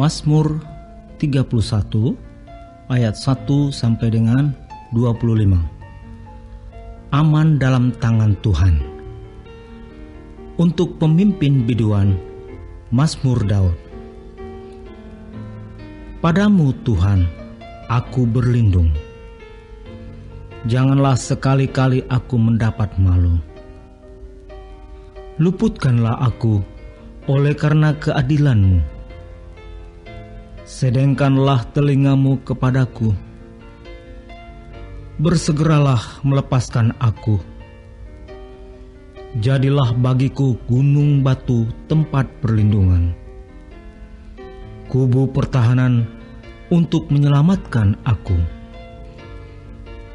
Mazmur 31 ayat 1 sampai dengan 25. Aman dalam tangan Tuhan. Untuk pemimpin biduan, Mazmur Daud. Padamu Tuhan, aku berlindung. Janganlah sekali-kali aku mendapat malu. Luputkanlah aku oleh karena keadilan-Mu. Sedengkanlah telingamu kepadaku. Bersegeralah melepaskan aku. Jadilah bagiku gunung batu tempat perlindungan, kubu pertahanan untuk menyelamatkan aku.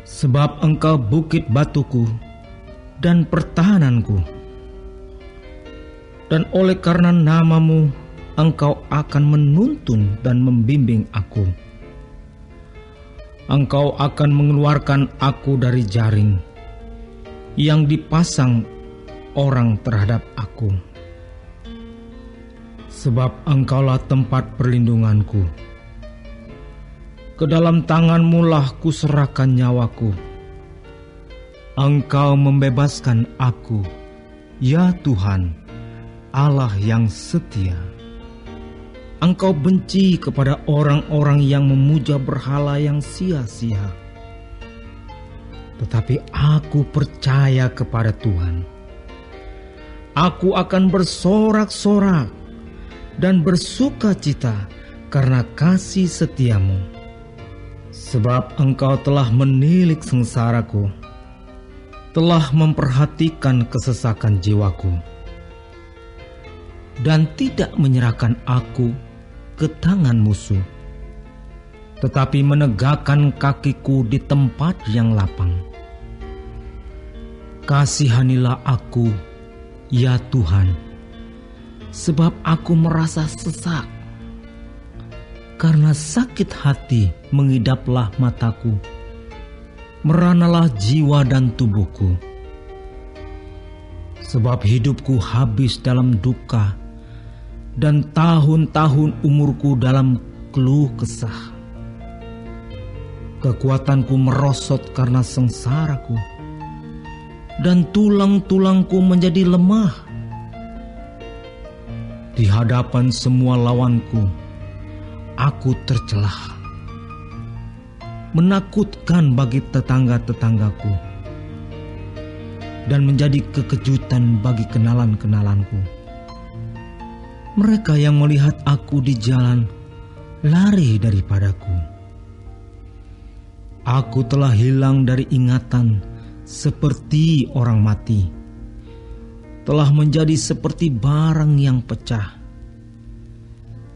Sebab Engkau bukit batuku dan pertahananku, dan oleh karena nama-Mu Engkau akan menuntun dan membimbing aku. Engkau akan mengeluarkan aku dari jaring yang dipasang orang terhadap aku. Sebab Engkaulah tempat perlindunganku. Ke dalam tangan-Mu lah kuserahkan nyawaku. Engkau membebaskan aku, ya Tuhan, Allah yang setia. Engkau benci kepada orang-orang yang memuja berhala yang sia-sia. Tetapi aku percaya kepada Tuhan. Aku akan bersorak-sorak dan bersuka cita karena kasih setia-Mu. Sebab Engkau telah menilik sengsaraku, telah memperhatikan kesesakan jiwaku, dan tidak menyerahkan aku ke tangan musuh, tetapi menegakkan kakiku di tempat yang lapang. Kasihanilah aku, ya Tuhan, sebab aku merasa sesak. Karena sakit hati mengidaplah mataku, meranalah jiwa dan tubuhku. Sebab hidupku habis dalam duka, dan tahun-tahun umurku dalam keluh kesah. Kekuatanku merosot karena sengsaraku, dan tulang-tulangku menjadi lemah. Di hadapan semua lawanku, aku tercelah. Menakutkan bagi tetangga-tetanggaku, dan menjadi kekejutan bagi kenalan-kenalanku. Mereka yang melihat aku di jalan lari daripadaku. Aku telah hilang dari ingatan seperti orang mati, telah menjadi seperti barang yang pecah.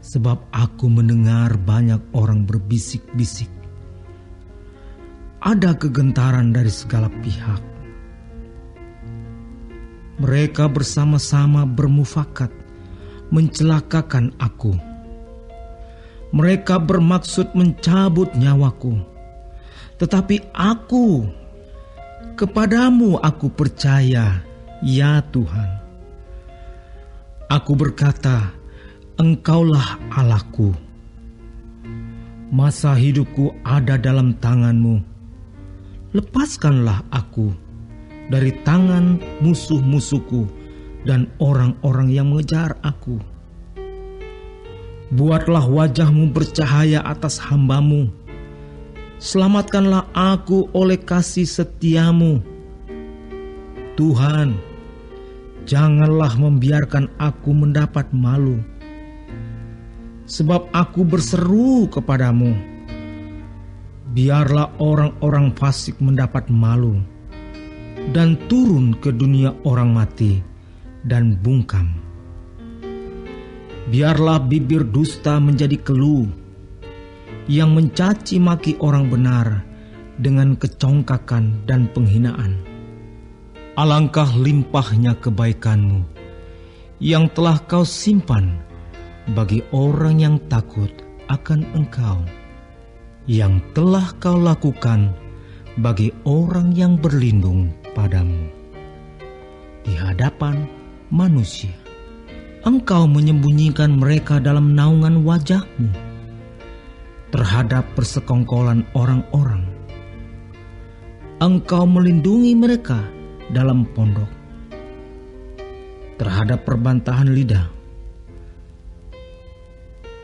Sebab aku mendengar banyak orang berbisik-bisik. Ada kegentaran dari segala pihak. Mereka bersama-sama bermufakat mencelakakan aku. Mereka bermaksud mencabut nyawaku. Tetapi aku, kepadamu aku percaya, ya Tuhan. Aku berkata, Engkaulah Allahku. Masa hidupku ada dalam tangan-Mu. Lepaskanlah aku dari tangan musuh-musuhku dan orang-orang yang mengejar aku. Buatlah wajah-Mu bercahaya atas hamba-Mu. Selamatkanlah aku oleh kasih setia-Mu. Tuhan, janganlah membiarkan aku mendapat malu. Sebab aku berseru kepadamu. Biarlah orang-orang fasik mendapat malu, dan turun ke dunia orang mati dan bungkam. Biarlah bibir dusta menjadi keluh, yang mencaci maki orang benar dengan kecongkakan dan penghinaan. Alangkah limpahnya kebaikan-Mu yang telah Kau simpan bagi orang yang takut akan Engkau, yang telah Kau lakukan bagi orang yang berlindung padamu di hadapan manusia. Engkau menyembunyikan mereka dalam naungan wajah-Mu terhadap persekongkolan orang-orang. Engkau melindungi mereka dalam pondok terhadap perbantahan lidah.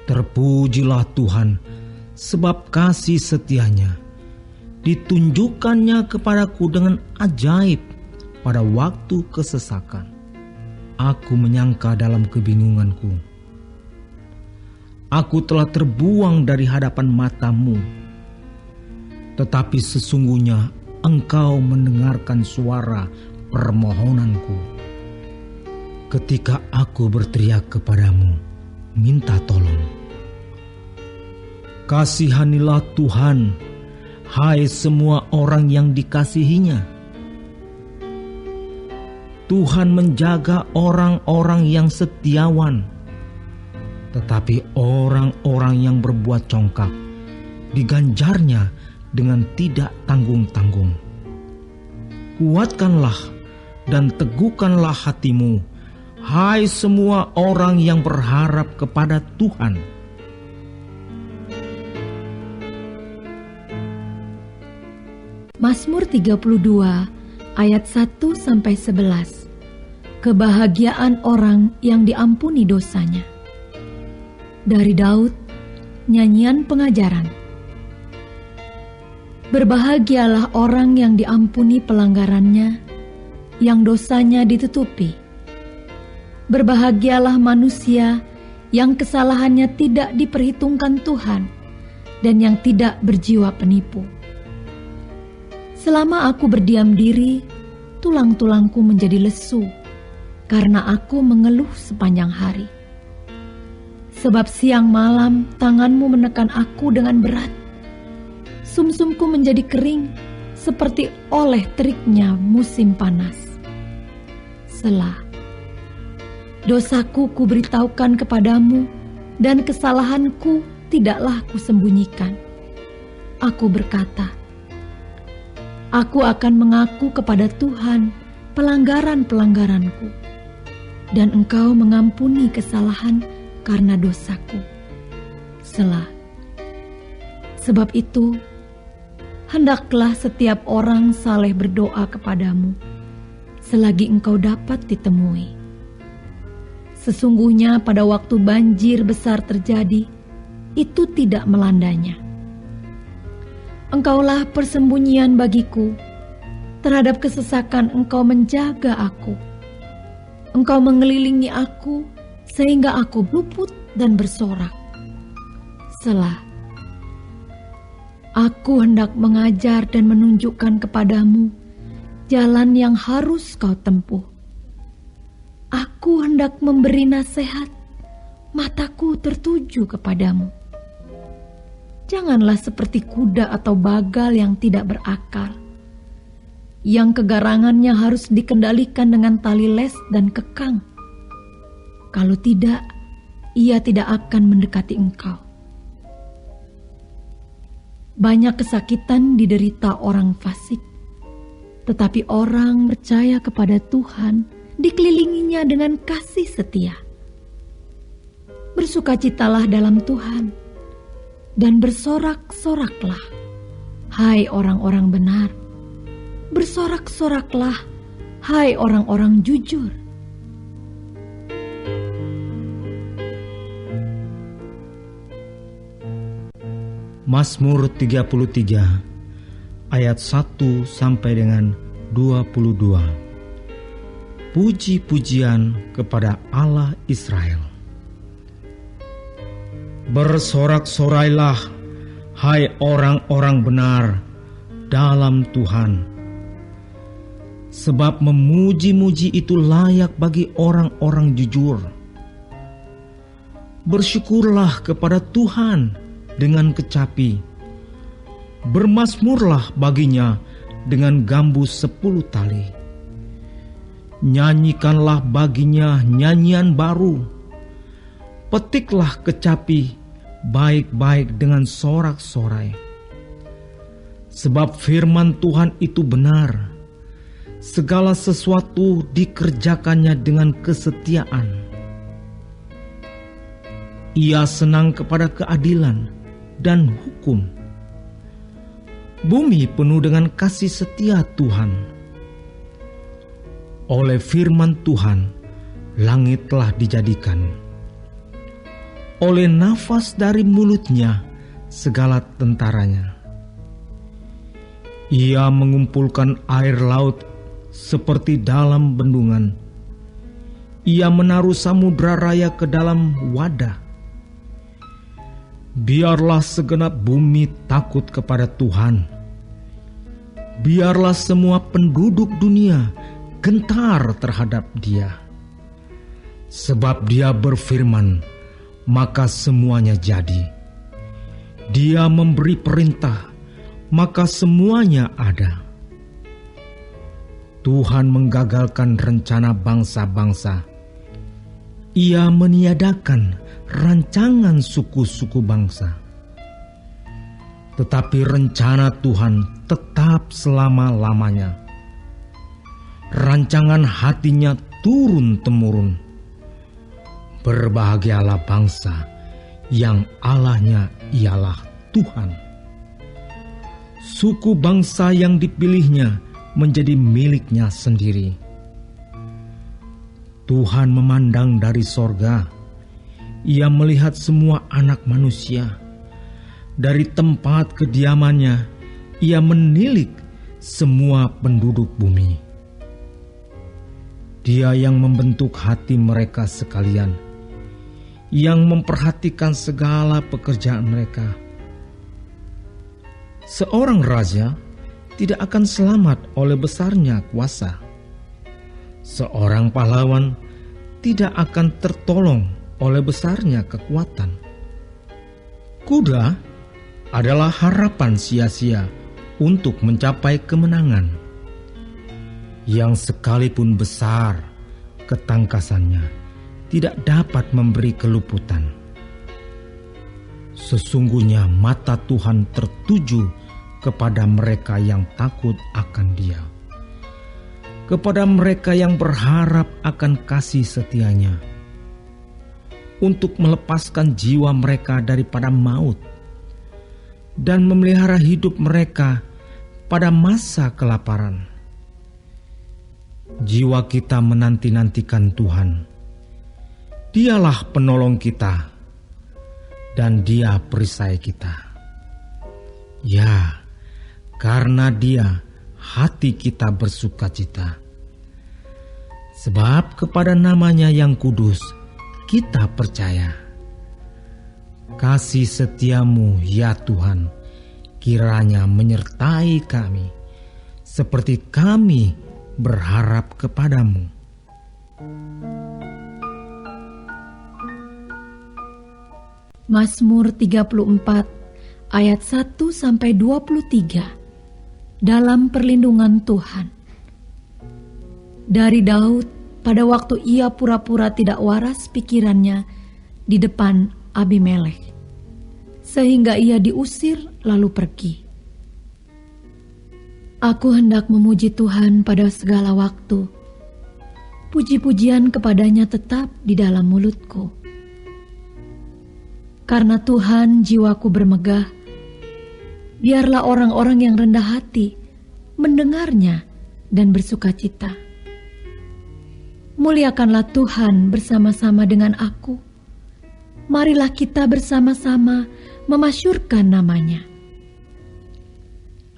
Terpujilah Tuhan, sebab kasih setianya ditunjukkannya kepadaku dengan ajaib pada waktu kesesakan. Aku menyangka dalam kebingunganku, aku telah terbuang dari hadapan mata-Mu, tetapi sesungguhnya Engkau mendengarkan suara permohonanku. Ketika aku berteriak kepadamu, minta tolong. Kasihanilah Tuhan, hai semua orang yang dikasihinya. Tuhan menjaga orang-orang yang setiawan, tetapi orang-orang yang berbuat congkak diganjarnya dengan tidak tanggung-tanggung. Kuatkanlah dan teguhkanlah hatimu, hai semua orang yang berharap kepada Tuhan. Mazmur 32 ayat 1-11. Kebahagiaan orang yang diampuni dosanya. Dari Daud, nyanyian pengajaran. Berbahagialah orang yang diampuni pelanggarannya, yang dosanya ditutupi. Berbahagialah manusia yang kesalahannya tidak diperhitungkan Tuhan dan yang tidak berjiwa penipu. Selama aku berdiam diri, tulang-tulangku menjadi lesu, karena aku mengeluh sepanjang hari. Sebab siang malam tanganmu menekan aku dengan berat. Sumsumku menjadi kering seperti oleh teriknya musim panas. Selah. Dosaku kuberitahukan kepadamu, dan kesalahanku tidaklah kusembunyikan. Aku berkata, aku akan mengaku kepada Tuhan pelanggaran-pelanggaranku, dan Engkau mengampuni kesalahan karena dosaku. Selah. Sebab itu, hendaklah setiap orang saleh berdoa kepadamu, selagi Engkau dapat ditemui. Sesungguhnya pada waktu banjir besar terjadi, itu tidak melandanya. Engkaulah persembunyian bagiku, terhadap kesesakan Engkau menjaga aku. Engkau mengelilingi aku, sehingga aku luput dan bersorak. Selah. Aku hendak mengajar dan menunjukkan kepadamu jalan yang harus kau tempuh. Aku hendak memberi nasihat, mataku tertuju kepadamu. Janganlah seperti kuda atau bagal yang tidak berakal, yang kegarangannya harus dikendalikan dengan tali les dan kekang. Kalau tidak, ia tidak akan mendekati engkau. Banyak kesakitan diderita orang fasik, tetapi orang percaya kepada Tuhan dikelilinginya dengan kasih setia. Bersukacitalah dalam Tuhan, dan bersorak-soraklah, hai orang-orang benar. Bersorak-soraklah, hai orang-orang jujur. Mazmur 33 ayat 1 sampai dengan 22. Puji-pujian kepada Allah Israel. Bersorak-sorailah, hai orang-orang benar dalam Tuhan. Sebab memuji-muji itu layak bagi orang-orang jujur. Bersyukurlah kepada Tuhan dengan kecapi. Bermazmurlah baginya dengan gambus 10 tali. Nyanyikanlah baginya nyanyian baru. Petiklah kecapi baik-baik dengan sorak-sorai. Sebab firman Tuhan itu benar. Segala sesuatu dikerjakannya dengan kesetiaan. Ia senang kepada keadilan dan hukum. Bumi penuh dengan kasih setia Tuhan. Oleh firman Tuhan, langit telah dijadikan. Oleh nafas dari mulutnya, segala tentaranya. Ia mengumpulkan air laut seperti dalam bendungan. Ia menaruh samudra raya ke dalam wadah. Biarlah segenap bumi takut kepada Tuhan. Biarlah semua penduduk dunia gentar terhadap Dia. Sebab Dia berfirman, maka semuanya jadi. Dia memberi perintah, maka semuanya ada. Tuhan menggagalkan rencana bangsa-bangsa. Ia meniadakan rancangan suku-suku bangsa. Tetapi rencana Tuhan tetap selama-lamanya. Rancangan hatinya turun-temurun. Berbahagialah bangsa yang Allahnya ialah Tuhan. Suku bangsa yang dipilihnya menjadi miliknya sendiri. Tuhan memandang dari sorga. Ia melihat semua anak manusia. Dari tempat kediamannya, Ia menilik semua penduduk bumi. Dia yang membentuk hati mereka sekalian, yang memperhatikan segala pekerjaan mereka. Seorang raja tidak akan selamat oleh besarnya kuasa. Seorang pahlawan tidak akan tertolong oleh besarnya kekuatan. Kuda adalah harapan sia-sia untuk mencapai kemenangan. Yang sekalipun besar ketangkasannya tidak dapat memberi keluputan. Sesungguhnya mata Tuhan tertuju kepada mereka yang takut akan Dia, kepada mereka yang berharap akan kasih setianya, untuk melepaskan jiwa mereka daripada maut dan memelihara hidup mereka pada masa kelaparan. Jiwa kita menanti-nantikan Tuhan. Dialah penolong kita dan Dia perisai kita. Ya, karena Dia hati kita bersukacita. Sebab kepada nama-Nya yang kudus kita percaya. Kasih setiamu ya Tuhan kiranya menyertai kami seperti kami berharap kepadamu. Mazmur 34 ayat 1-23 dalam perlindungan Tuhan. Dari Daud pada waktu ia pura-pura tidak waras pikirannya di depan Abimelek, sehingga ia diusir lalu pergi. Aku hendak memuji Tuhan pada segala waktu. Puji-pujian kepadanya tetap di dalam mulutku. Karena Tuhan jiwaku bermegah, biarlah orang-orang yang rendah hati mendengarnya dan bersukacita. Muliakanlah Tuhan bersama-sama dengan aku. Marilah kita bersama-sama memasyurkan nama-Nya.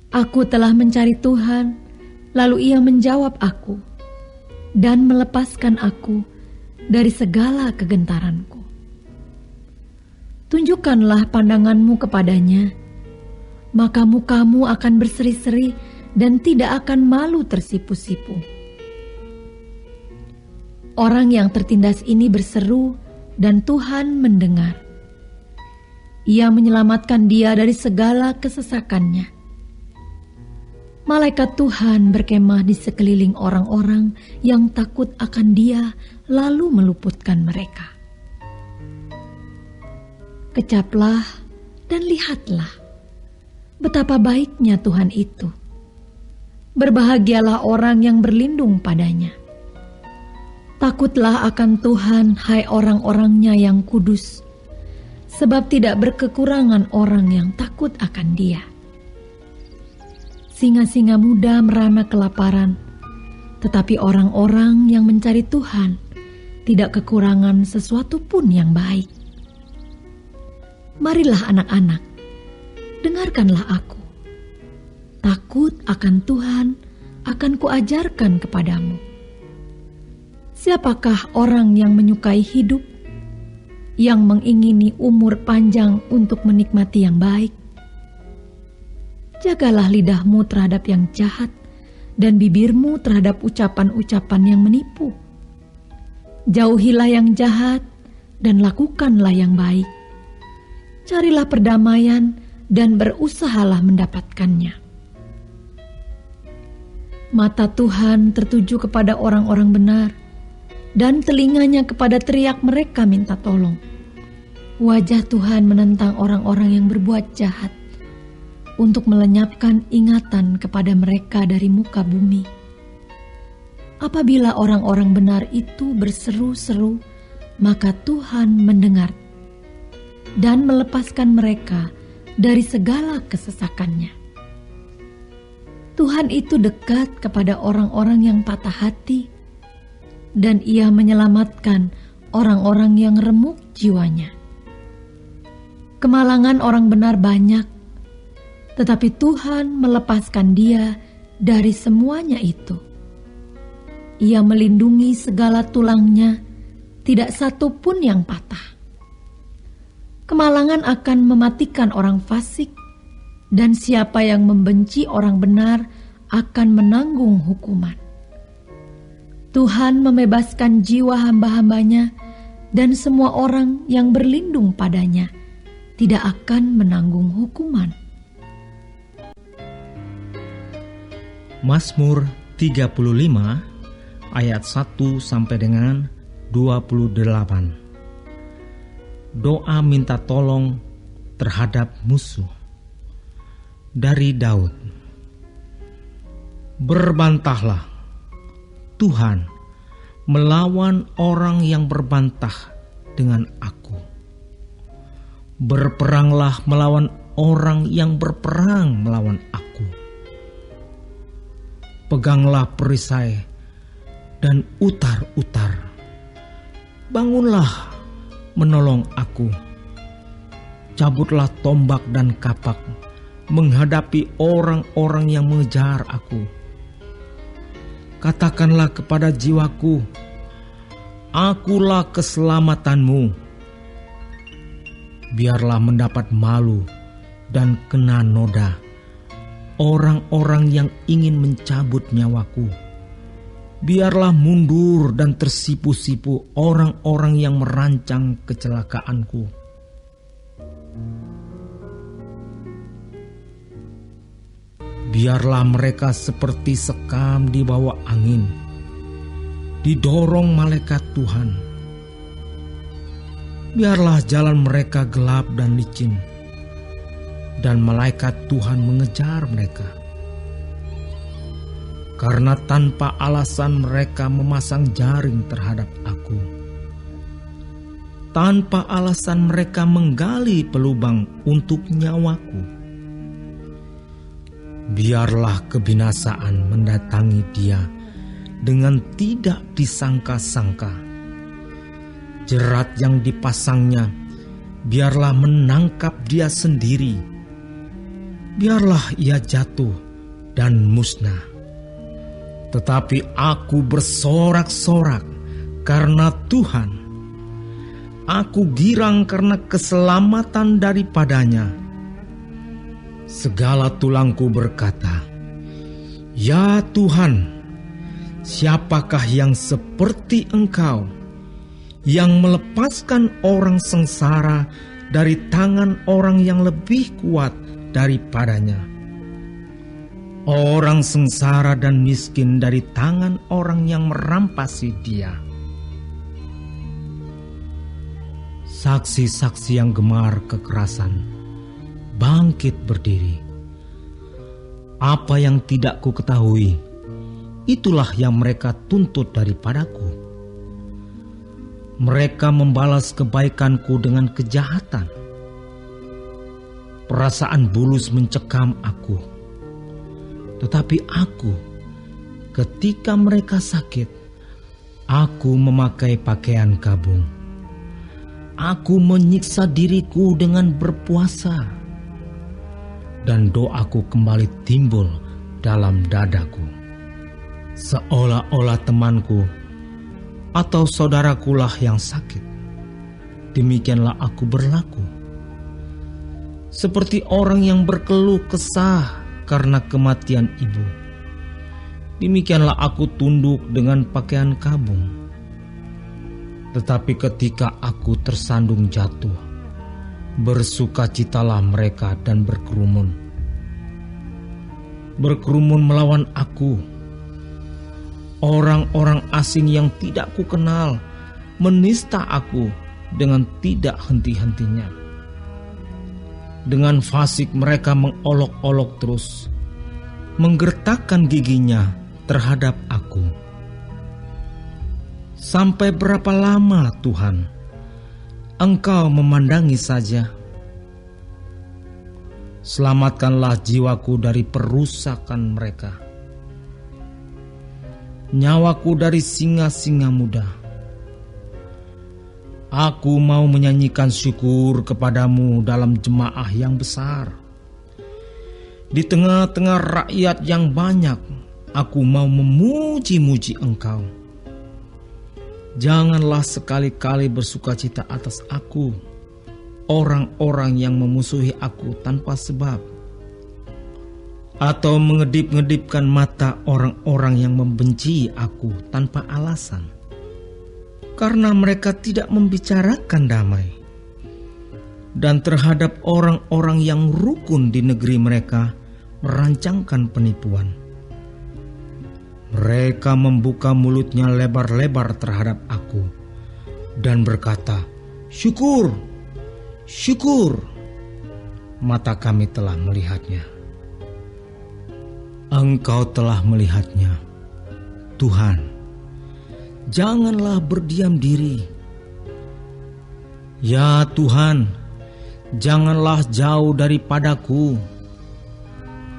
Aku telah mencari Tuhan, lalu Ia menjawab aku dan melepaskan aku dari segala kegentaranku. Tunjukkanlah pandangan-Mu kepadanya, maka muka-Mu akan berseri-seri dan tidak akan malu tersipu-sipu. Orang yang tertindas ini berseru dan Tuhan mendengar. Ia menyelamatkan dia dari segala kesesakannya. Malaikat Tuhan berkemah di sekeliling orang-orang yang takut akan Dia, lalu meluputkan mereka. Kecaplah dan lihatlah betapa baiknya Tuhan itu. Berbahagialah orang yang berlindung padanya. Takutlah akan Tuhan, hai orang-orangnya yang kudus, sebab tidak berkekurangan orang yang takut akan Dia. Singa-singa muda merana kelaparan, tetapi orang-orang yang mencari Tuhan tidak kekurangan sesuatu pun yang baik. Marilah anak-anak, dengarkanlah aku. Takut akan Tuhan akan kuajarkan kepadamu. Siapakah orang yang menyukai hidup, yang mengingini umur panjang untuk menikmati yang baik? Jagalah lidahmu terhadap yang jahat dan bibirmu terhadap ucapan-ucapan yang menipu. Jauhilah yang jahat dan lakukanlah yang baik. Carilah perdamaian dan berusahalah mendapatkannya. Mata Tuhan tertuju kepada orang-orang benar, dan telinganya kepada teriak mereka minta tolong. Wajah Tuhan menentang orang-orang yang berbuat jahat, untuk melenyapkan ingatan kepada mereka dari muka bumi. Apabila orang-orang benar itu berseru-seru, maka Tuhan mendengar dan melepaskan mereka dari segala kesesakannya. Tuhan itu dekat kepada orang-orang yang patah hati, dan Ia menyelamatkan orang-orang yang remuk jiwanya. Kemalangan orang benar banyak, tetapi Tuhan melepaskan dia dari semuanya itu. Ia melindungi segala tulangnya, tidak satu pun yang patah. Kemalangan akan mematikan orang fasik, dan siapa yang membenci orang benar akan menanggung hukuman. Tuhan membebaskan jiwa hamba-hambanya, dan semua orang yang berlindung padanya tidak akan menanggung hukuman. Mazmur 35 ayat 1 sampai dengan 28. Doa minta tolong terhadap musuh. Dari Daud. Berbantahlah, Tuhan, melawan orang yang berbantah dengan aku. Berperanglah melawan orang yang berperang melawan aku. Peganglah perisai dan utar-utar. Bangunlah menolong aku. Cabutlah tombak dan kapak menghadapi orang-orang yang mengejar aku. Katakanlah kepada jiwaku, akulah keselamatanmu. Biarlah mendapat malu dan kena noda orang-orang yang ingin mencabut nyawaku. Biarlah mundur dan tersipu-sipu orang-orang yang merancang kecelakaanku. Biarlah mereka seperti sekam di bawah angin, didorong malaikat Tuhan. Biarlah jalan mereka gelap dan licin, dan malaikat Tuhan mengejar mereka. Karena tanpa alasan mereka memasang jaring terhadap aku. Tanpa alasan mereka menggali pelubang untuk nyawaku. Biarlah kebinasaan mendatangi dia dengan tidak disangka-sangka. Jerat yang dipasangnya, biarlah menangkap dia sendiri. Biarlah ia jatuh dan musnah. Tetapi aku bersorak-sorak karena Tuhan. Aku girang karena keselamatan daripadanya. Segala tulangku berkata, "Ya Tuhan, siapakah yang seperti Engkau, yang melepaskan orang sengsara dari tangan orang yang lebih kuat daripadanya, orang sengsara dan miskin dari tangan orang yang merampasi dia." Saksi-saksi yang gemar kekerasan bangkit berdiri. Apa yang tidak ku ketahui, itulah yang mereka tuntut daripadaku. Mereka membalas kebaikanku dengan kejahatan. perasaan bulus mencekam aku. Tetapi aku, ketika mereka sakit, aku memakai pakaian kabung. Aku menyiksa diriku dengan berpuasa, dan doaku kembali timbul dalam dadaku. Seolah-olah temanku atau saudarakulah yang sakit. Demikianlah aku berlaku. Seperti orang yang berkeluh kesah karena kematian ibu. Demikianlah aku tunduk dengan pakaian kabung. Tetapi ketika aku tersandung jatuh, bersukacitalah mereka dan berkerumun. Berkerumun melawan aku. Orang-orang asing yang tidak kukenal menista aku dengan tidak henti-hentinya. Dengan fasik mereka mengolok-olok terus, menggertakkan giginya terhadap aku. Sampai berapa lama, Tuhan, Engkau memandangi saja? Selamatkanlah jiwaku dari perusakan mereka, nyawaku dari singa-singa muda. Aku mau menyanyikan syukur kepadamu dalam jemaah yang besar. Di tengah-tengah rakyat yang banyak, aku mau memuji-muji Engkau. Janganlah sekali-kali bersukacita atas aku, orang-orang yang memusuhi aku tanpa sebab, atau mengedip-ngedipkan mata orang-orang yang membenci aku tanpa alasan. Karena mereka tidak membicarakan damai, dan terhadap orang-orang yang rukun di negeri mereka merancangkan penipuan. Mereka membuka mulutnya lebar-lebar terhadap aku dan berkata, "Syukur, syukur, mata kami telah melihatnya." Engkau telah melihatnya, Tuhan. Janganlah berdiam diri. Ya Tuhan, janganlah jauh daripadaku.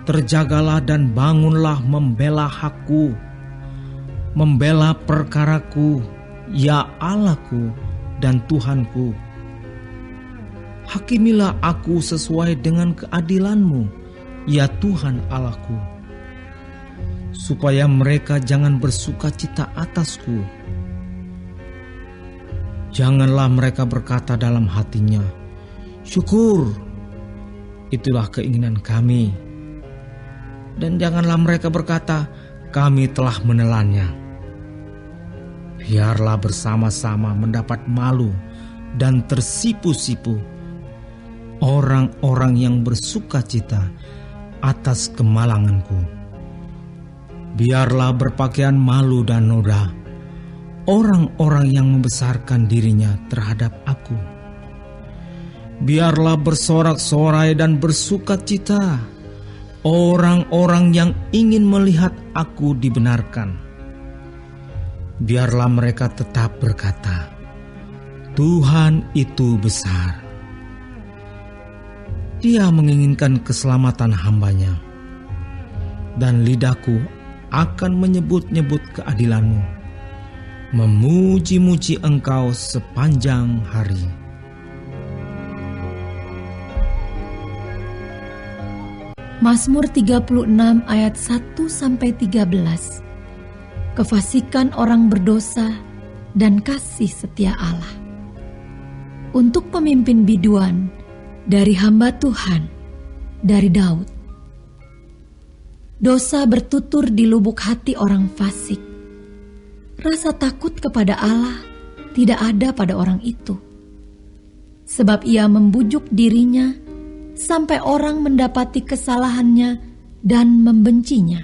Terjagalah dan bangunlah membela hakku, membela perkaraku, ya Allahku dan Tuhanku. Hakimilah aku sesuai dengan keadilan-Mu, ya Tuhan Allahku, supaya mereka jangan bersukacita atasku. Janganlah mereka berkata dalam hatinya, "Syukur, itulah keinginan kami." Dan janganlah mereka berkata, "Kami telah menelannya." Biarlah bersama-sama mendapat malu dan tersipu-sipu orang-orang yang bersukacita atas kemalanganku. Biarlah berpakaian malu dan noda orang-orang yang membesarkan dirinya terhadap aku. Biarlah bersorak-sorai dan bersukacita orang-orang yang ingin melihat aku dibenarkan. Biarlah mereka tetap berkata, "Tuhan itu besar. Dia menginginkan keselamatan hamba-Nya." Dan lidahku akan menyebut-nyebut keadilan-Mu, memuji-muji Engkau sepanjang hari. Mazmur 36 ayat 1-13. Kefasikan orang berdosa dan kasih setia Allah. Untuk pemimpin biduan dari hamba Tuhan, dari Daud. Dosa bertutur di lubuk hati orang fasik. Rasa takut kepada Allah tidak ada pada orang itu. Sebab ia membujuk dirinya sampai orang mendapati kesalahannya dan membencinya.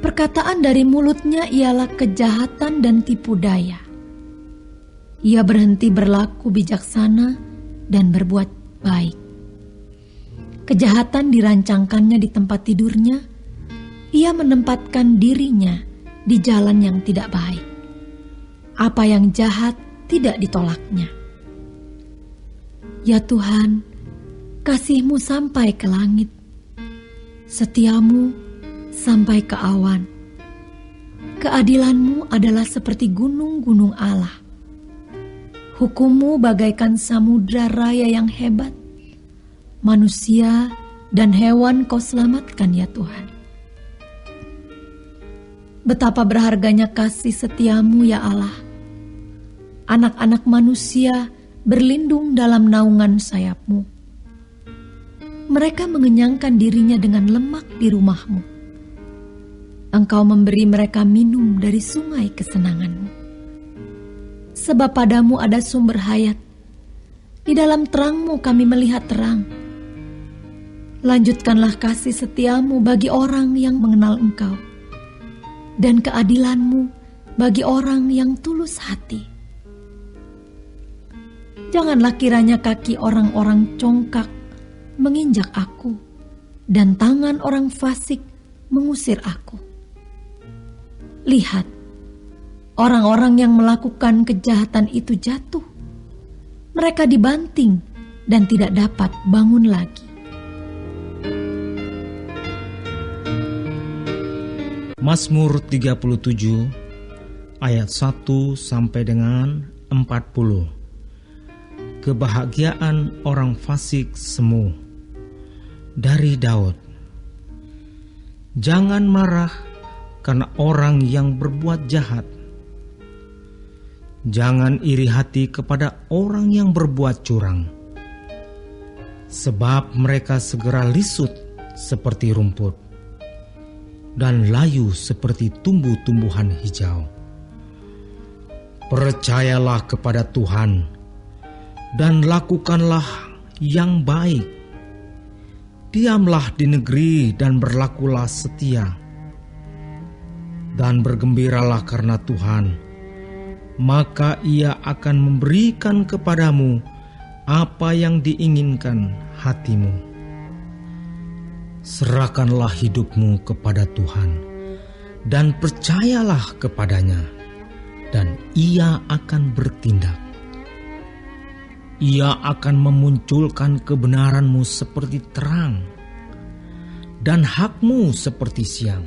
Perkataan dari mulutnya ialah kejahatan dan tipu daya. Ia berhenti berlaku bijaksana dan berbuat baik. Kejahatan dirancangkannya di tempat tidurnya. Ia menempatkan dirinya di jalan yang tidak baik. Apa yang jahat tidak ditolaknya. Ya Tuhan, kasih-Mu sampai ke langit, setia-Mu sampai ke awan. Keadilan-Mu adalah seperti gunung-gunung Allah. Hukum-Mu bagaikan samudra raya yang hebat. Manusia dan hewan Kau selamatkan ya Tuhan. Betapa berharganya kasih setia-Mu ya Allah. Anak-anak manusia berlindung dalam naungan sayap-Mu. Mereka mengenyangkan dirinya dengan lemak di rumah-Mu. Engkau memberi mereka minum dari sungai kesenangan-Mu. Sebab pada-Mu ada sumber hayat. Di dalam terang-Mu kami melihat terang. Lanjutkanlah kasih setia-Mu bagi orang yang mengenal Engkau, dan keadilan-Mu bagi orang yang tulus hati. Janganlah kiranya kaki orang-orang congkak menginjak aku, dan tangan orang fasik mengusir aku. Lihat, orang-orang yang melakukan kejahatan itu jatuh. Mereka dibanting dan tidak dapat bangun lagi. Mazmur 37 ayat 1 sampai dengan 40. Kebahagiaan orang fasik semu. Dari Daud. Jangan marah karena orang yang berbuat jahat. Jangan iri hati kepada orang yang berbuat curang. Sebab mereka segera lisut seperti rumput dan layu seperti tumbuh-tumbuhan hijau. Percayalah kepada Tuhan dan lakukanlah yang baik. Diamlah di negeri dan berlakulah setia. Dan bergembiralah karena Tuhan, maka Ia akan memberikan kepadamu apa yang diinginkan hatimu. Serahkanlah hidupmu kepada Tuhan dan percayalah kepadanya, dan Ia akan bertindak. Ia akan memunculkan kebenaranmu seperti terang dan hakmu seperti siang.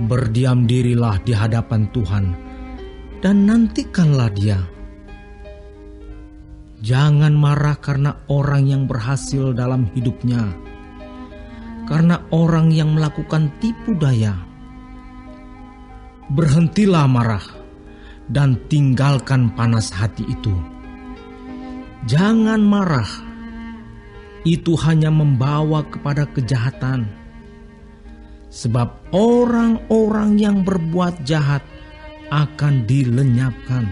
Berdiam dirilah di hadapan Tuhan dan nantikanlah Dia. Jangan marah karena orang yang berhasil dalam hidupnya, karena orang yang melakukan tipu daya. Berhentilah marah dan tinggalkan panas hati itu. Jangan marah, itu hanya membawa kepada kejahatan. Sebab orang-orang yang berbuat jahat akan dilenyapkan.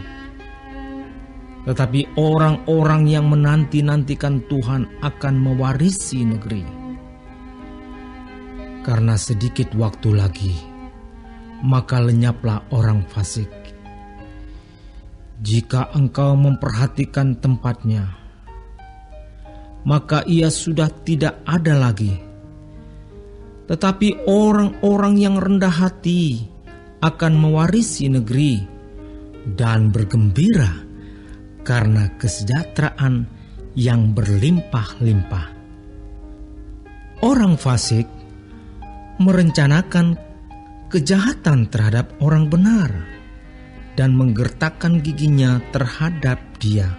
Tetapi orang-orang yang menanti-nantikan Tuhan akan mewarisi negeri. Karena sedikit waktu lagi, maka lenyaplah orang fasik. Jika engkau memperhatikan tempatnya, maka ia sudah tidak ada lagi. Tetapi orang-orang yang rendah hati akan mewarisi negeri dan bergembira karena kesejahteraan yang berlimpah-limpah. Orang fasik merencanakan kejahatan terhadap orang benar dan menggertakkan giginya terhadap dia.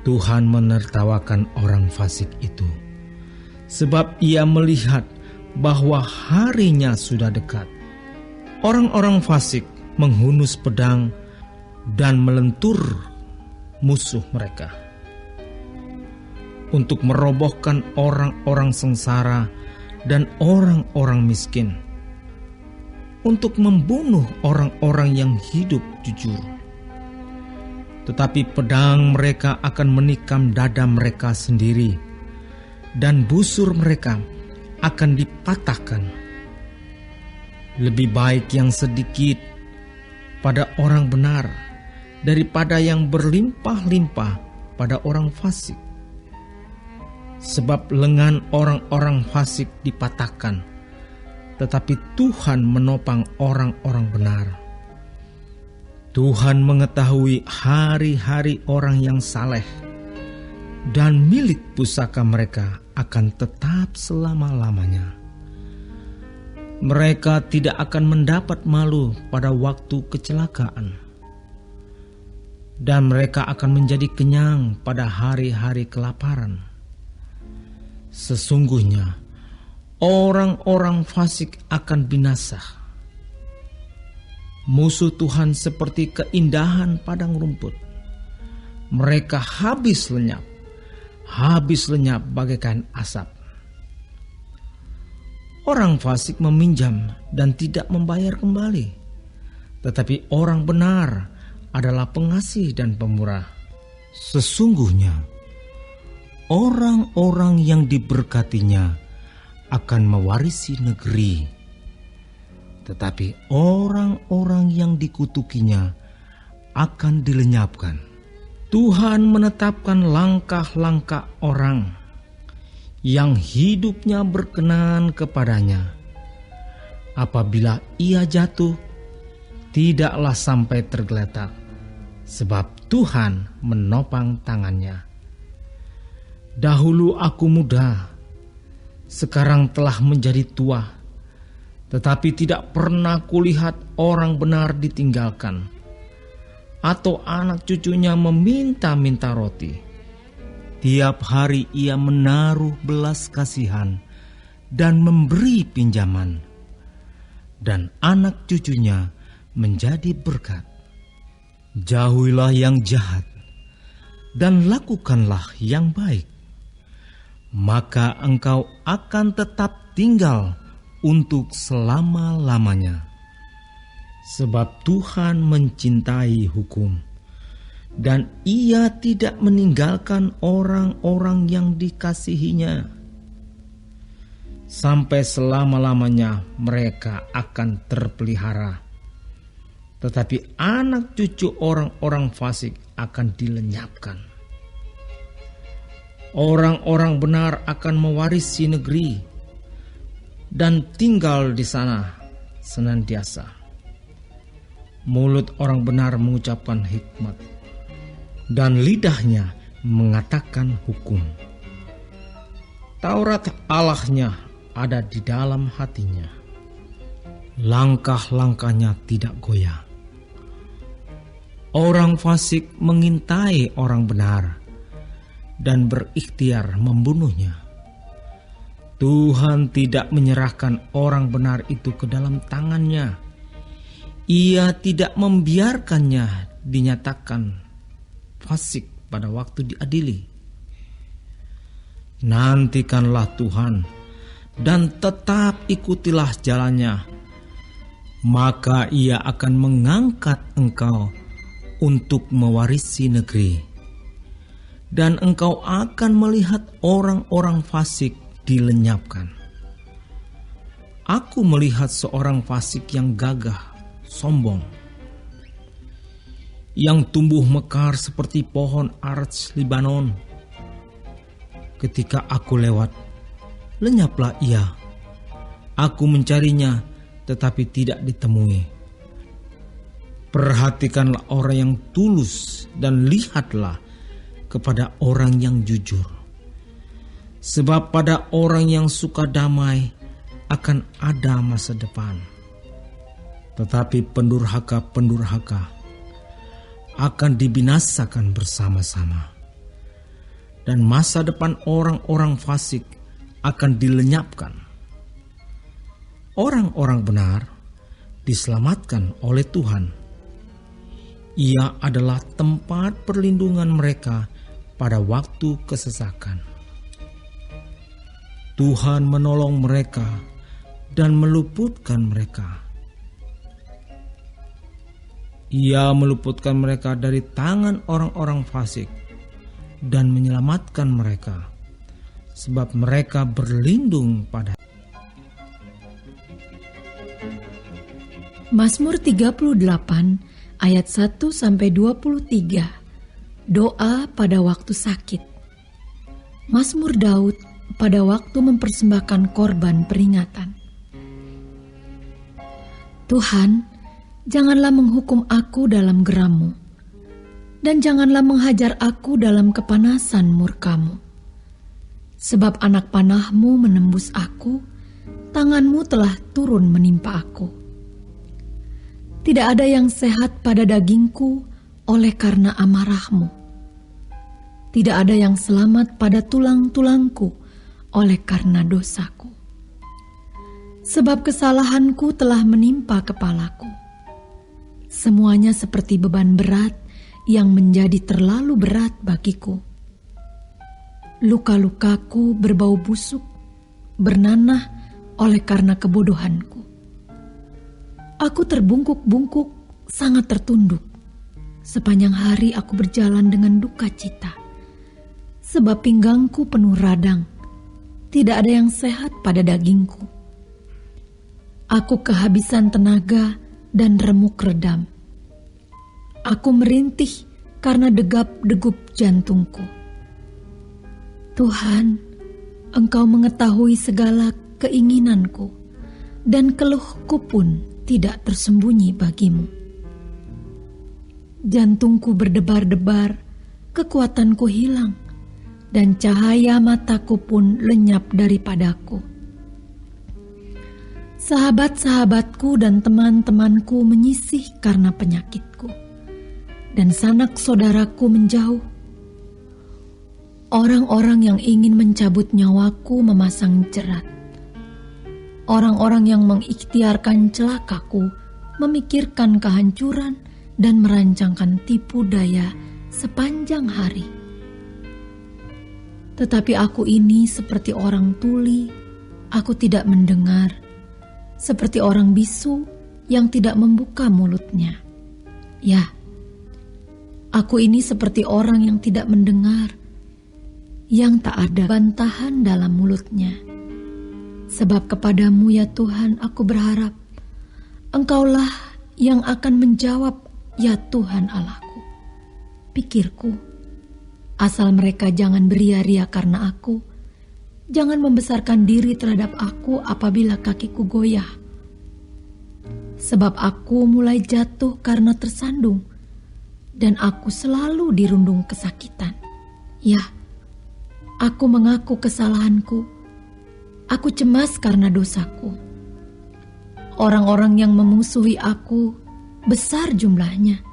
Tuhan menertawakan orang fasik itu, sebab Ia melihat bahwa harinya sudah dekat. Orang-orang fasik menghunus pedang dan melentur musuh mereka untuk merobohkan orang-orang sengsara dan orang-orang miskin, untuk membunuh orang-orang yang hidup jujur. Tetapi pedang mereka akan menikam dada mereka sendiri, dan busur mereka akan dipatahkan. Lebih baik yang sedikit pada orang benar daripada yang berlimpah-limpah pada orang fasik. Sebab lengan orang-orang fasik dipatahkan, tetapi Tuhan menopang orang-orang benar. Tuhan mengetahui hari-hari orang yang saleh, dan milik pusaka mereka akan tetap selama-lamanya. Mereka tidak akan mendapat malu pada waktu kecelakaan, dan mereka akan menjadi kenyang pada hari-hari kelaparan. Sesungguhnya orang-orang fasik akan binasa. Musuh Tuhan seperti keindahan padang rumput. Mereka habis lenyap bagaikan asap. Orang fasik meminjam dan tidak membayar kembali, tetapi orang benar adalah pengasih dan pemurah. Sesungguhnya orang-orang yang diberkatinya akan mewarisi negeri, tetapi orang-orang yang dikutukinya akan dilenyapkan. Tuhan menetapkan langkah-langkah orang yang hidupnya berkenan kepadanya. Apabila ia jatuh, tidaklah sampai tergeletak, sebab Tuhan menopang tangannya. Dahulu aku muda, sekarang telah menjadi tua, tetapi tidak pernah kulihat orang benar ditinggalkan, atau anak cucunya meminta-minta roti. Tiap hari ia menaruh belas kasihan dan memberi pinjaman, dan anak cucunya menjadi berkat. Jauhilah yang jahat dan lakukanlah yang baik, maka engkau akan tetap tinggal untuk selama-lamanya. Sebab Tuhan mencintai hukum, dan ia tidak meninggalkan orang-orang yang dikasihinya. Sampai selama-lamanya mereka akan terpelihara, tetapi anak cucu orang-orang fasik akan dilenyapkan. Orang-orang benar akan mewarisi negeri dan tinggal di sana senantiasa. Mulut orang benar mengucapkan hikmat, dan lidahnya mengatakan hukum. Taurat Allahnya ada di dalam hatinya. Langkah-langkahnya tidak goyah. Orang fasik mengintai orang benar dan berikhtiar membunuhnya. Tuhan tidak menyerahkan orang benar itu ke dalam tangannya. Ia tidak membiarkannya dinyatakan fasik pada waktu diadili. Nantikanlah Tuhan dan tetap ikutilah jalannya, maka ia akan mengangkat engkau untuk mewarisi negeri, dan engkau akan melihat orang-orang fasik dilenyapkan. Aku melihat seorang fasik yang gagah, sombong, yang tumbuh mekar seperti pohon arts Libanon. Ketika aku lewat, lenyaplah ia. Aku mencarinya, tetapi tidak ditemui. Perhatikanlah orang yang tulus dan lihatlah kepada orang yang jujur. Sebab pada orang yang suka damai akan ada masa depan. Tetapi pendurhaka akan dibinasakan bersama-sama, dan masa depan orang-orang fasik akan dilenyapkan. Orang-orang benar diselamatkan oleh Tuhan. Ia adalah tempat perlindungan mereka pada waktu kesesakan. Tuhan menolong mereka dan meluputkan mereka. Ia meluputkan mereka dari tangan orang-orang fasik dan menyelamatkan mereka, sebab mereka berlindung pada. Mazmur 38 ayat 1-23. Doa pada waktu sakit. Mazmur Daud pada waktu mempersembahkan korban peringatan. Tuhan, Janganlah menghukum aku dalam geram-Mu, dan janganlah menghajar aku dalam kepanasan murka-Mu. Sebab anak panah-Mu menembus aku, tangan-Mu telah turun menimpa aku. Tidak ada yang sehat pada dagingku oleh karena amarah-Mu. Tidak ada yang selamat pada tulang-tulangku oleh karena dosaku. Sebab kesalahanku telah menimpa kepalaku. Semuanya seperti beban berat yang menjadi terlalu berat bagiku. Luka-lukaku berbau busuk, bernanah oleh karena kebodohanku. Aku terbungkuk-bungkuk, sangat tertunduk. Sepanjang hari aku berjalan dengan duka cita. Sebab pinggangku penuh radang, tidak ada yang sehat pada dagingku. Aku kehabisan tenaga dan remuk redam. Aku merintih karena degap-degup jantungku. Tuhan, Engkau mengetahui segala keinginanku, dan keluhku pun tidak tersembunyi bagimu. Jantungku berdebar-debar, kekuatanku hilang, dan cahaya mataku pun lenyap daripadaku. Sahabat-sahabatku dan teman-temanku menyisih karena penyakitku, dan sanak saudaraku menjauh. Orang-orang yang ingin mencabut nyawaku memasang jerat. Orang-orang yang mengikhtiarkan celakaku memikirkan kehancuran dan merancangkan tipu daya sepanjang hari. Tetapi aku ini seperti orang tuli, aku tidak mendengar, seperti orang bisu yang tidak membuka mulutnya. Ya, aku ini seperti orang yang tidak mendengar, yang tak ada bantahan dalam mulutnya. Sebab kepadamu ya Tuhan aku berharap, Engkaulah yang akan menjawab ya Tuhan Allahku. Pikirku, asal mereka jangan beria-ria karena aku, jangan membesarkan diri terhadap aku apabila kakiku goyah. Sebab aku mulai jatuh karena tersandung, dan aku selalu dirundung kesakitan. Ya, aku mengaku kesalahanku. Aku cemas karena dosaku. Orang-orang yang memusuhi aku besar jumlahnya.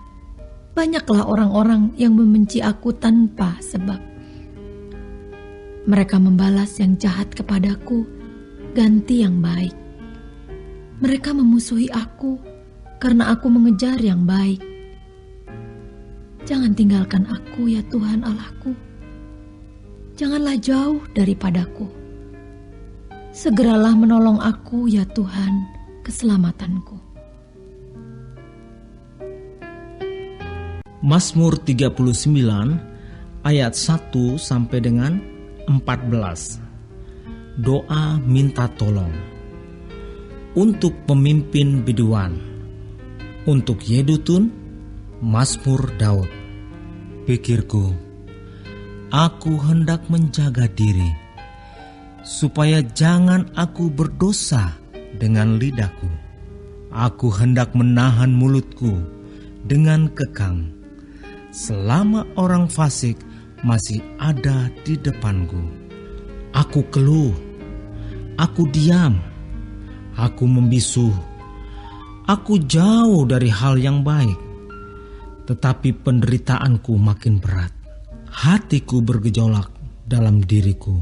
Banyaklah orang-orang yang membenci aku tanpa sebab. Mereka membalas yang jahat kepadaku, ganti yang baik. Mereka memusuhi aku karena aku mengejar yang baik. Jangan tinggalkan aku ya Tuhan Allahku. Janganlah jauh daripadaku. Segeralah menolong aku ya Tuhan, keselamatanku. Mazmur 39 ayat 1 sampai dengan 14. Doa minta tolong. Untuk pemimpin biduan, untuk Yedutun, Mazmur Daud. Pikirku, aku hendak menjaga diri, supaya jangan aku berdosa dengan lidahku. Aku hendak menahan mulutku dengan kekang, selama orang fasik masih ada di depanku. Aku keluh, aku diam, aku membisu, aku jauh dari hal yang baik. Tetapi penderitaanku makin berat, hatiku bergejolak dalam diriku,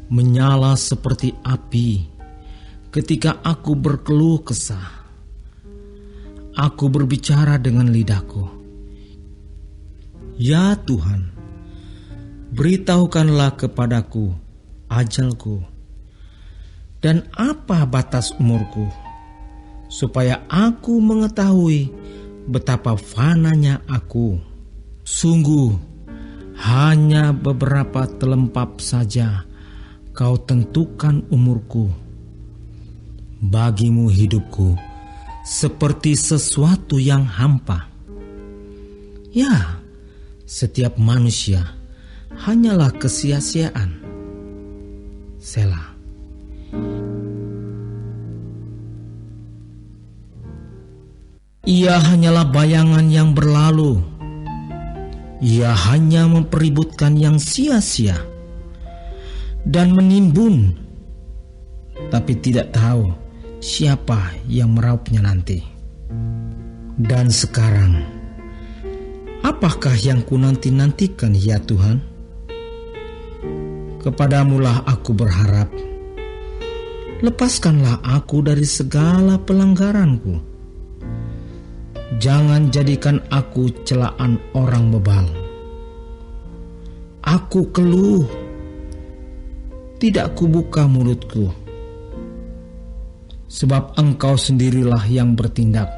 menyala seperti api ketika aku berkeluh kesah. Aku berbicara dengan lidahku, ya Tuhan, beritahukanlah kepadaku ajalku, dan apa batas umurku, supaya aku mengetahui betapa fananya aku. Sungguh, hanya beberapa telempap saja Kau tentukan umurku. Bagimu hidupku seperti sesuatu yang hampa. Ya, setiap manusia hanyalah kesia-siaan. Selah. Ia hanyalah bayangan yang berlalu. Ia hanya mempeributkan yang sia-sia dan menimbun, tapi tidak tahu siapa yang meraupnya nanti. Dan sekarang, apakah yang ku nanti-nantikan ya Tuhan? Kepadamulah aku berharap. Lepaskanlah aku dari segala pelanggaranku. Jangan jadikan aku celaan orang bebal. Aku keluh, tidak kubuka mulutku, sebab Engkau sendirilah yang bertindak.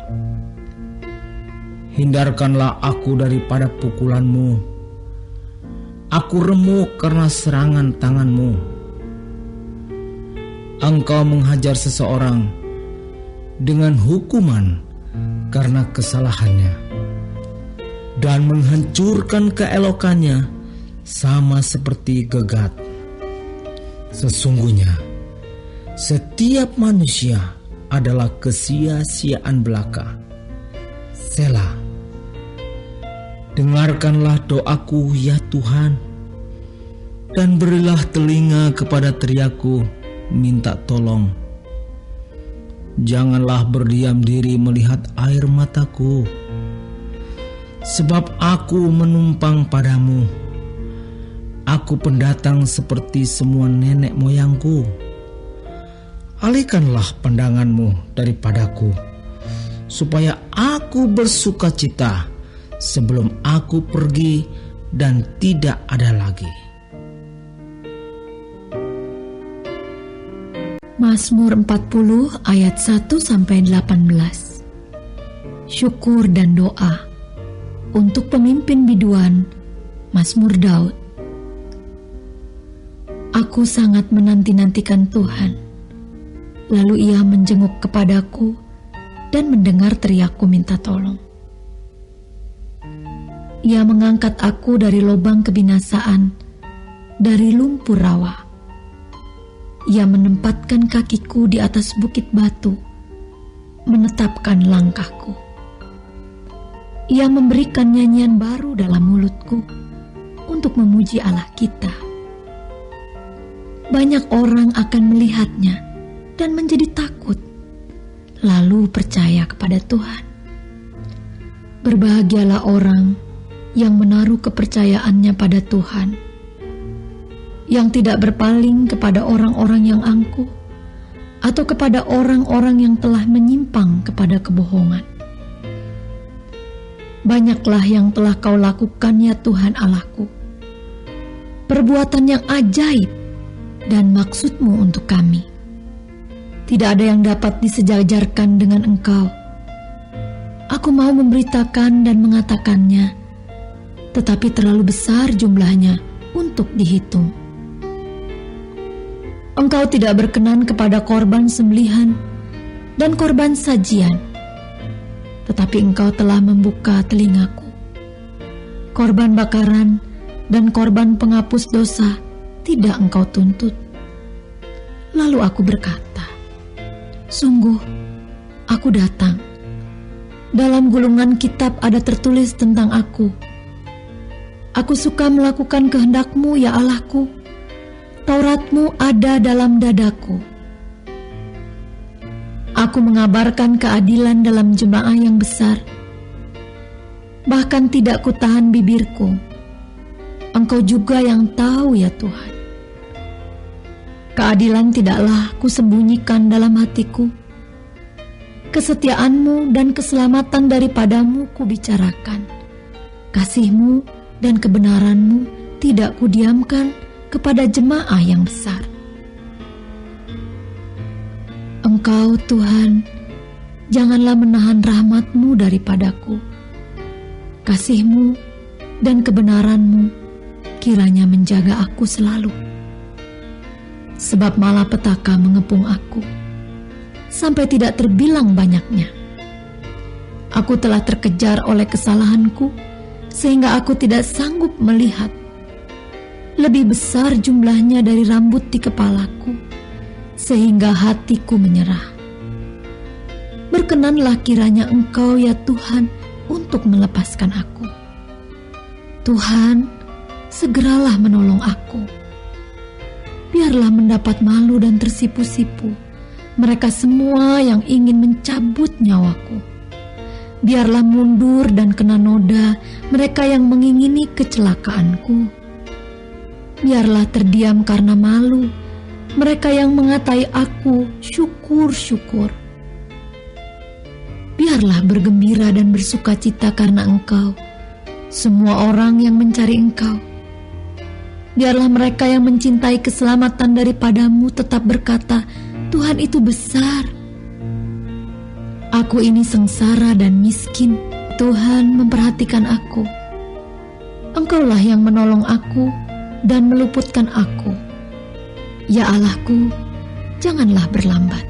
Hindarkanlah aku daripada pukulan-Mu. Aku remuk karena serangan tangan-Mu. Engkau menghajar seseorang dengan hukuman karena kesalahannya, dan menghancurkan keelokannya sama seperti gegat. Sesungguhnya setiap manusia adalah kesia-siaan belaka. Selah. Dengarkanlah doaku ya Tuhan, dan berilah telinga kepada teriakku minta tolong. Janganlah berdiam diri melihat air mataku, sebab aku menumpang padamu. Aku pendatang seperti semua nenek moyangku. Alihkanlah pandanganmu daripadaku, supaya aku bersuka cita sebelum aku pergi dan tidak ada lagi. Mazmur 40 ayat 1-18. Syukur dan doa untuk pemimpin biduan. Mazmur Daud. Aku sangat menanti-nantikan Tuhan. Lalu Ia menjenguk kepadaku dan mendengar teriakku minta tolong. Ia mengangkat aku dari lubang kebinasaan, dari lumpur rawa. Ia menempatkan kakiku di atas bukit batu, menetapkan langkahku. Ia memberikan nyanyian baru dalam mulutku untuk memuji Allah kita. Banyak orang akan melihatnya dan menjadi takut, lalu percaya kepada Tuhan. Berbahagialah orang yang menaruh kepercayaannya pada Tuhan, yang tidak berpaling kepada orang-orang yang angkuh atau kepada orang-orang yang telah menyimpang kepada kebohongan. Banyaklah yang telah Kau lakukan ya Tuhan Allahku, perbuatan yang ajaib dan maksud-Mu untuk kami. Tidak ada yang dapat disejajarkan dengan Engkau. Aku mau memberitakan dan mengatakannya, tetapi terlalu besar jumlahnya untuk dihitung. Engkau tidak berkenan kepada korban sembelihan dan korban sajian, tetapi Engkau telah membuka telingaku. Korban bakaran dan korban penghapus dosa tidak Engkau tuntut. Lalu aku berkata, sungguh, aku datang. Dalam gulungan kitab ada tertulis tentang aku. Aku suka melakukan kehendak-Mu ya Allahku. Taurat-Mu ada dalam dadaku. Aku mengabarkan keadilan dalam jemaah yang besar. Bahkan tidak kutahan bibirku. Engkau juga yang tahu ya Tuhan. Keadilan tidaklah kusembunyikan dalam hatiku. Kesetiaan-Mu dan keselamatan daripadamu kubicarakan. Kasih-Mu dan kebenaran-Mu tidak kudiamkan kepada jemaah yang besar. Engkau Tuhan, janganlah menahan rahmat-Mu daripadaku. Kasih-Mu dan kebenaran-Mu kiranya menjaga aku selalu. Sebab malapetaka mengepung aku, sampai tidak terbilang banyaknya. Aku telah terkejar oleh kesalahanku, sehingga aku tidak sanggup melihat. Lebih besar jumlahnya dari rambut di kepalaku, sehingga hatiku menyerah. Berkenanlah kiranya Engkau ya Tuhan untuk melepaskan aku. Tuhan, segeralah menolong aku. Biarlah mendapat malu dan tersipu-sipu mereka semua yang ingin mencabut nyawaku. Biarlah mundur dan kena noda mereka yang mengingini kecelakaanku. Biarlah terdiam karena malu mereka yang mengatai aku syukur-syukur. Biarlah bergembira dan bersukacita karena Engkau, semua orang yang mencari Engkau. Biarlah mereka yang mencintai keselamatan daripadamu tetap berkata, Tuhan itu besar. Aku ini sengsara dan miskin, Tuhan memperhatikan aku. Engkaulah yang menolong aku dan meluputkan aku. Ya Allahku, janganlah berlambat.